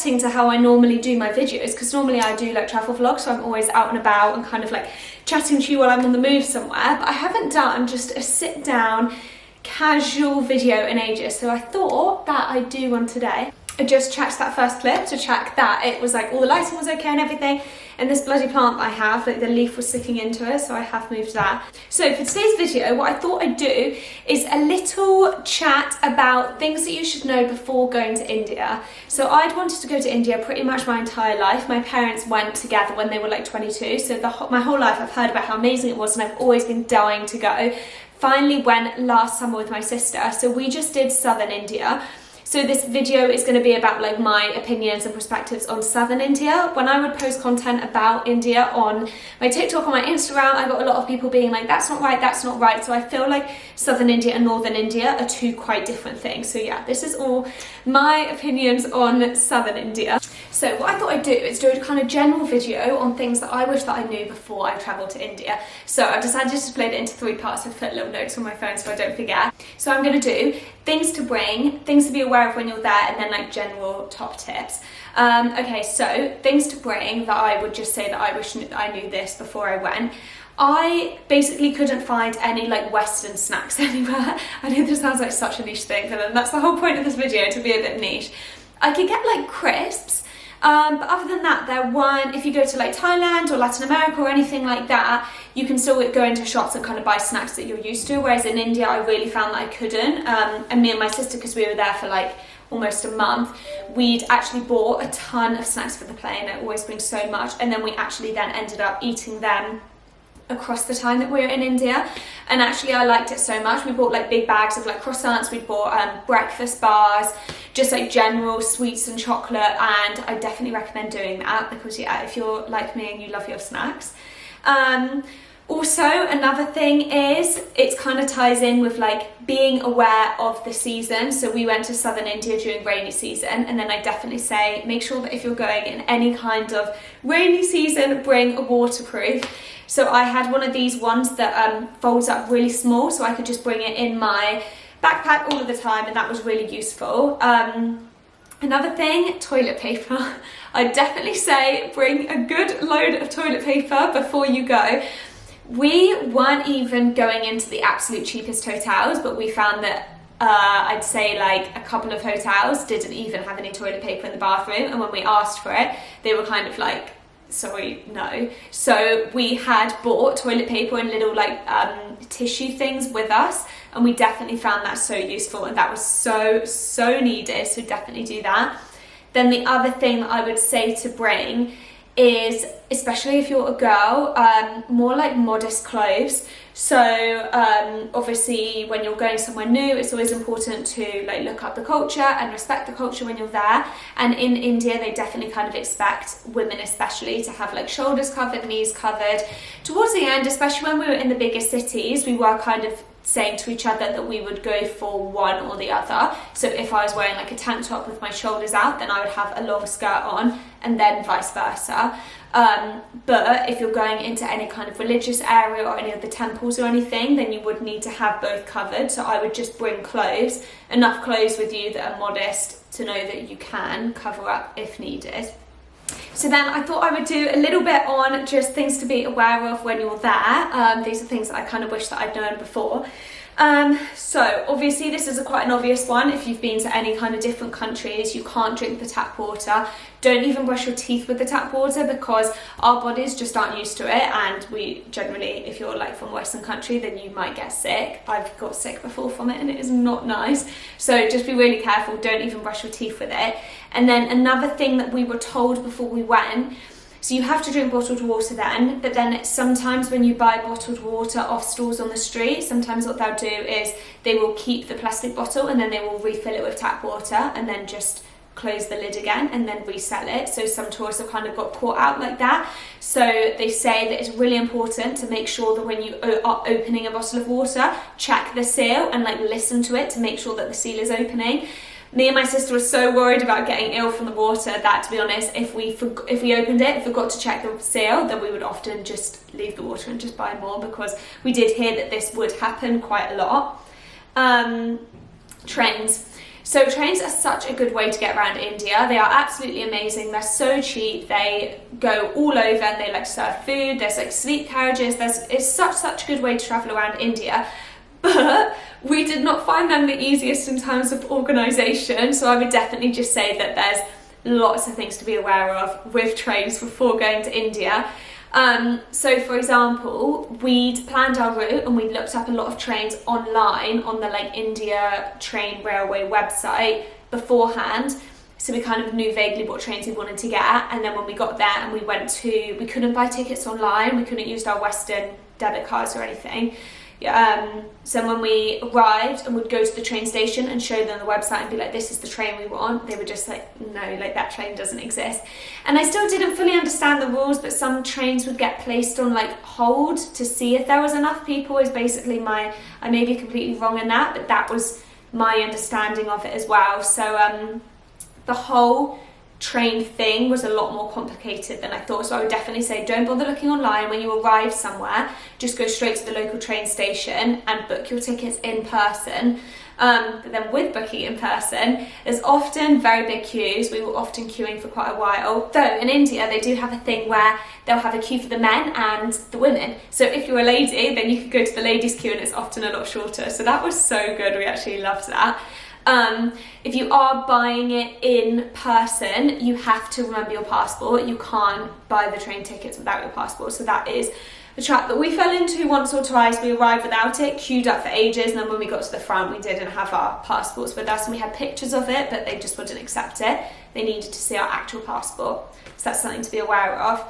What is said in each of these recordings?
setting to how I normally do my videos, because normally I do like travel vlogs, so I'm always out and about and kind of like chatting to you while I'm on the move somewhere, but I haven't done just a sit down casual video in ages, so I thought that I'd do one today. I just checked that first clip to check that it was like all the lighting was okay and everything, and this bloody plant that I have, like the leaf was sticking into it, so I have moved that. So for today's video, what I thought I'd do is a little chat about things that you should know before going to India. So I'd wanted to go to India pretty much my entire life. My parents went together when they were like 22, so my whole life I've heard about how amazing it was, and I've always been dying to go. Finally went last summer with my sister, so we just did southern India. So this video is going to be about like my opinions and perspectives on southern India. When I would post content about India on my TikTok, on my Instagram, I got a lot of people being like, that's not right, that's not right. So I feel like southern India and northern India are two quite different things. So yeah, this is all my opinions on southern India. So what I thought I'd do is do a kind of general video on things that I wish that I knew before I travelled to India. So I decided to split it into 3 parts. I've put little notes on my phone so I don't forget. So I'm going to do things to bring, things to be aware of when you're there, and then like general top tips. Okay, so things to bring that I would just say that I wish I knew this before I went. I basically couldn't find any like Western snacks anywhere. I know this sounds like such a niche thing, but then that's the whole point of this video, to be a bit niche. I could get like crisps, but other than that, there weren't. If you go to like Thailand or Latin America or anything like that, you can still go into shops and kind of buy snacks that you're used to, whereas in India I really found that I couldn't. And me and my sister, because we were there for like almost a month, we'd actually bought a ton of snacks for the plane. I always bring so much, and then we actually then ended up eating them across the time that we were in India, and actually I liked it so much. We bought like big bags of like croissants, we bought breakfast bars, just like general sweets and chocolate, and I definitely recommend doing that, because yeah, if you're like me and you love your snacks. Also, another thing is, it kind of ties in with like being aware of the season. So we went to southern India during rainy season, and then I definitely say make sure that if you're going in any kind of rainy season, bring a waterproof. So I had one of these ones that folds up really small, so I could just bring it in my backpack all of the time, and that was really useful. Another thing, toilet paper. I'd definitely say bring a good load of toilet paper before you go. We weren't even going into the absolute cheapest hotels, but we found that I'd say like a couple of hotels didn't even have any toilet paper in the bathroom, and when we asked for it, they were kind of like, sorry, no. So we had bought toilet paper and little like tissue things with us, and we definitely found that so useful, and that was so needed, so definitely do that. Then the other thing that I would say to bring is, especially if you're a girl, more like modest clothes. So obviously when you're going somewhere new, it's always important to like look up the culture and respect the culture when you're there. And in India, they definitely kind of expect women especially to have like shoulders covered, knees covered. Towards the end, especially when we were in the bigger cities, we were kind of saying to each other that we would go for one or the other. So if I was wearing like a tank top with my shoulders out, then I would have a long skirt on, and then vice versa. But if you're going into any kind of religious area or any of the temples or anything, then you would need to have both covered. So I would just bring clothes, enough clothes with you that are modest to know that you can cover up if needed. So then I thought I would do a little bit on just things to be aware of when you're there. These are things that I kind of wish that I'd known before. So obviously this is quite an obvious one. If you've been to any kind of different countries, you can't drink the tap water. Don't even brush your teeth with the tap water, because our bodies just aren't used to it, and we generally, if you're like from a Western country, then you might get sick. I've got sick before from it, and it is not nice. So just be really careful, don't even brush your teeth with it. And then another thing that we were told before we went, so you have to drink bottled water then, but then sometimes when you buy bottled water off stalls on the street, sometimes what they'll do is they will keep the plastic bottle and then they will refill it with tap water and then just close the lid again and then resell it. So some tourists have kind of got caught out like that. So they say that it's really important to make sure that when you are opening a bottle of water, check the seal and like listen to it to make sure that the seal is opening. Me and my sister were so worried about getting ill from the water that, to be honest, if we opened it, forgot to check the seal, then we would often just leave the water and just buy more, because we did hear that this would happen quite a lot. Trains. So trains are such a good way to get around India. They are absolutely amazing. They're so cheap. They go all over and they like serve food. There's like sleep carriages. It's such a good way to travel around India. But we did not find them the easiest in terms of organisation. So I would definitely just say that there's lots of things to be aware of with trains before going to India. So for example, we'd planned our route and we'd looked up a lot of trains online on the like India Train Railway website beforehand. So we kind of knew vaguely what trains we wanted to get, and then when we got there and we couldn't buy tickets online, we couldn't use our Western debit cards or anything. So when we arrived and would go to the train station and show them the website and be like, this is the train we want, they were just like, no, like that train doesn't exist. And I still didn't fully understand the rules, but some trains would get placed on like hold to see if there was enough people, is basically I may be completely wrong in that, but that was my understanding of it as well. So the whole train thing was a lot more complicated than I thought, so I would definitely say don't bother looking online. When you arrive somewhere, just go straight to the local train station and book your tickets in person. But then with booking in person, there's often very big queues. We were often queuing for quite a while, though in India they do have a thing where they'll have a queue for the men and the women. So if you're a lady, then you could go to the ladies queue and it's often a lot shorter. So that was so good, we actually loved that. If you are buying it in person, you have to remember your passport. You can't buy the train tickets without your passport. So that is the trap that we fell into once or twice. We arrived without it, queued up for ages, and then when we got to the front, we didn't have our passports with us, and we had pictures of it, but they just wouldn't accept it. They needed to see our actual passport. So that's something to be aware of.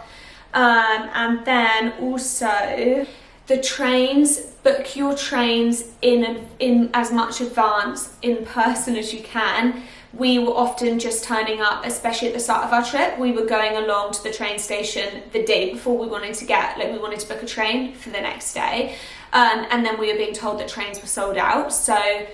And then also the trains, book your trains in as much advance in person as you can. We were often just turning up, especially at the start of our trip. We were going along to the train station the day before we wanted to book a train for the next day. And then we were being told that trains were sold out. So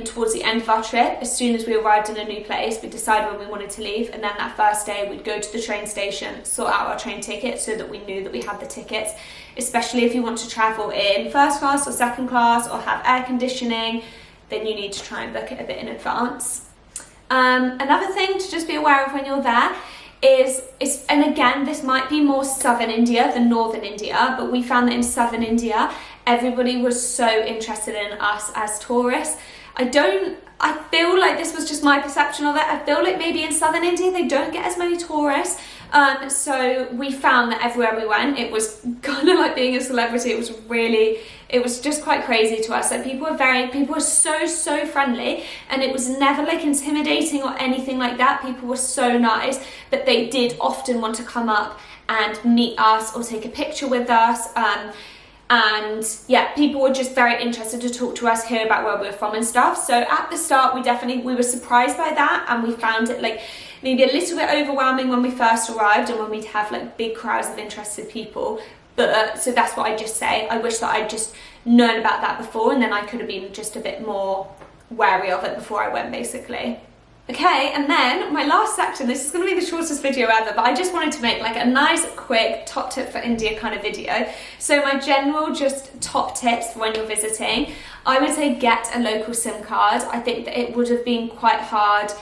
towards the end of our trip, as soon as we arrived in a new place, we decided when we wanted to leave, and then that first day we'd go to the train station, sort out our train tickets so that we knew that we had the tickets, especially if you want to travel in first class or second class or have air conditioning, then you need to try and book it a bit in advance. Another thing to just be aware of when you're there is, and again, this might be more southern India than northern India, but we found that in southern India, everybody was so interested in us as tourists. I feel like this was just my perception of it. I feel like maybe in southern India they don't get as many tourists. So we found that everywhere we went, it was kind of like being a celebrity. It was just quite crazy to us. Like people were so friendly, and it was never like intimidating or anything like that. People were so nice, but they did often want to come up and meet us or take a picture with us. And yeah, people were just very interested to talk to us, hear about where we were from and stuff. So at the start, we were surprised by that, and we found it like maybe a little bit overwhelming when we first arrived and when we'd have like big crowds of interested people. But so that's what I just say. I wish that I'd just known about that before, and then I could have been just a bit more wary of it before I went, basically. Okay, and then my last section, this is going to be the shortest video ever, but I just wanted to make like a nice, quick top tip for India kind of video. So my general just top tips for when you're visiting, I would say get a local SIM card. I think that it would have been quite hard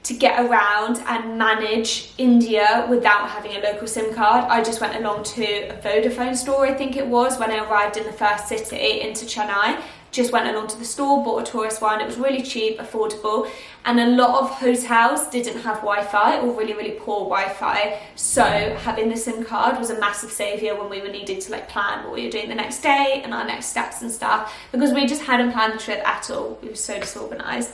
to get around and manage India without having a local SIM card. I just went along to a Vodafone store, I think it was, when I arrived in the first city into Chennai. Just went along to the store, bought a tourist one. It was really cheap, affordable, and a lot of hotels didn't have Wi-Fi or really poor Wi-Fi. So having the SIM card was a massive saviour when we were needing to like plan what we were doing the next day and our next steps and stuff, because we just hadn't planned the trip at all. We were so disorganised.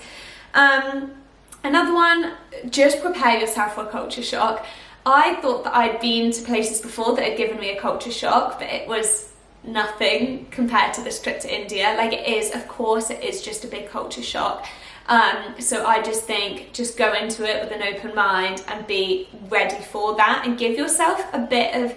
Another one, just prepare yourself for a culture shock. I thought that I'd been to places before that had given me a culture shock, but it was nothing compared to this trip to India. Like it is, of course, it is just a big culture shock. So I just think, just go into it with an open mind and be ready for that, and give yourself a bit of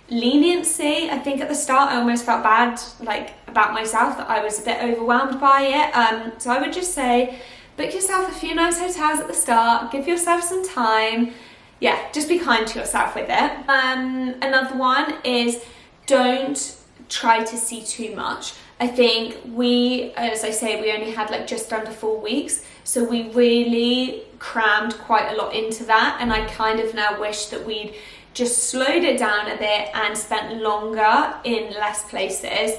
leniency. I think at the start I almost felt bad like about myself, that I was a bit overwhelmed by it. So I would just say, book yourself a few nice hotels at the start, give yourself some time. Yeah, just be kind to yourself with it. Another one is don't try to see too much. I think as I say, we only had like just under 4 weeks, So we really crammed quite a lot into that, and I kind of now wish that we'd just slowed it down a bit and spent longer in less places,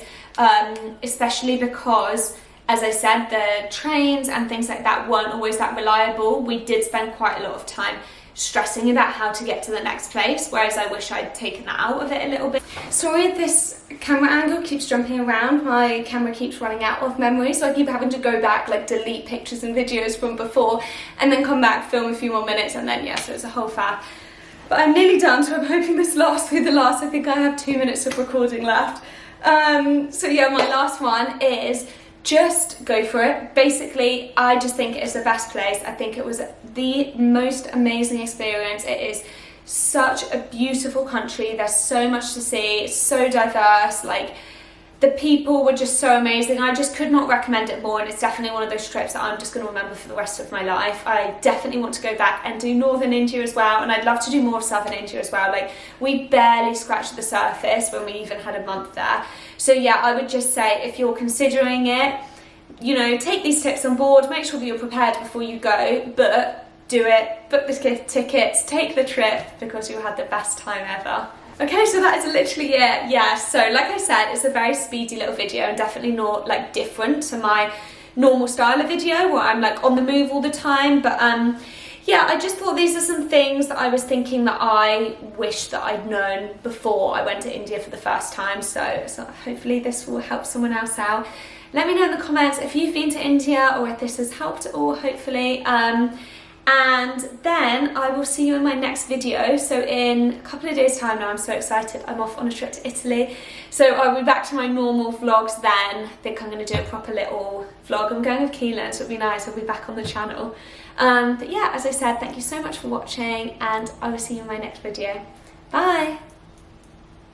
especially because, as I said, the trains and things like that weren't always that reliable. We did spend quite a lot of time stressing about how to get to the next place, whereas I wish I'd taken that out of it a little bit. Sorry if this camera angle keeps jumping around, my camera keeps running out of memory, so I keep having to go back, like delete pictures and videos from before, and then come back, film a few more minutes, and then yeah, so it's a whole faff. But I'm nearly done, so I'm hoping this lasts through the last, I think I have 2 minutes of recording left. So yeah, my last one is just go for it. Basically, I just think it's the best place. I think it was the most amazing experience. It is such a beautiful country. There's so much to see. It's so diverse. Like, the people were just so amazing. I just could not recommend it more, and it's definitely one of those trips that I'm just going to remember for the rest of my life. I definitely want to go back and do northern India as well, and I'd love to do more of southern India as well. Like, we barely scratched the surface when we even had a month there. So yeah, I would just say, if you're considering it, you know, take these tips on board, make sure that you're prepared before you go, but do it, book the tickets, take the trip, because you'll have the best time ever. Okay, so that is literally it. Yeah, so like I said, it's a very speedy little video, and definitely not like different to my normal style of video where I'm like on the move all the time. But yeah, I just thought these are some things that I was thinking that I wish that I'd known before I went to India for the first time. So hopefully this will help someone else out. Let me know in the comments if you've been to India or if this has helped at all, hopefully. And then I will see you in my next video. So in a couple of days' time now, I'm so excited. I'm off on a trip to Italy. So I'll be back to my normal vlogs then. I think I'm going to do a proper little vlog. I'm going with Keelan, so it'll be nice. I'll be back on the channel. But yeah, as I said, thank you so much for watching, and I will see you in my next video. Bye!